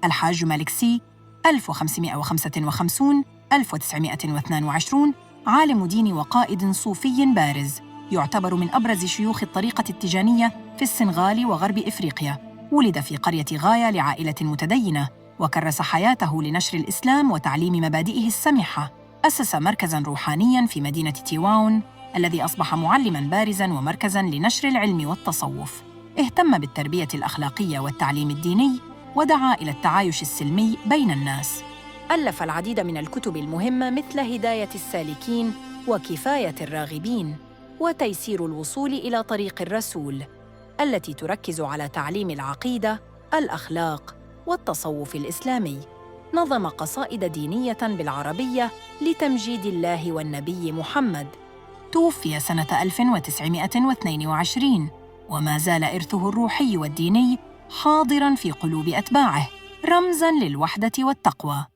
الحاج مالك سي 1555-1922، عالم دين وقائد صوفي بارز، يعتبر من أبرز شيوخ الطريقة التيجانية في السنغال وغرب إفريقيا. ولد في قرية غاية لعائلة متدينة، وكرس حياته لنشر الإسلام وتعليم مبادئه السمحة. أسس مركزاً روحانياً في مدينة تيواون الذي أصبح معلماً بارزاً ومركزاً لنشر العلم والتصوف. اهتم بالتربية الأخلاقية والتعليم الديني، ودعا إلى التعايش السلمي بين الناس. ألف العديد من الكتب المهمة مثل هداية السالكين وكفاية الراغبين وتيسير الوصول إلى طريق الرسول، التي تركز على تعليم العقيدة، الأخلاق والتصوف الإسلامي. نظم قصائد دينية بالعربية لتمجيد الله والنبي محمد. توفي سنة 1922، وما زال إرثه الروحي والديني حاضراً في قلوب أتباعه، رمزاً للوحدة والتقوى.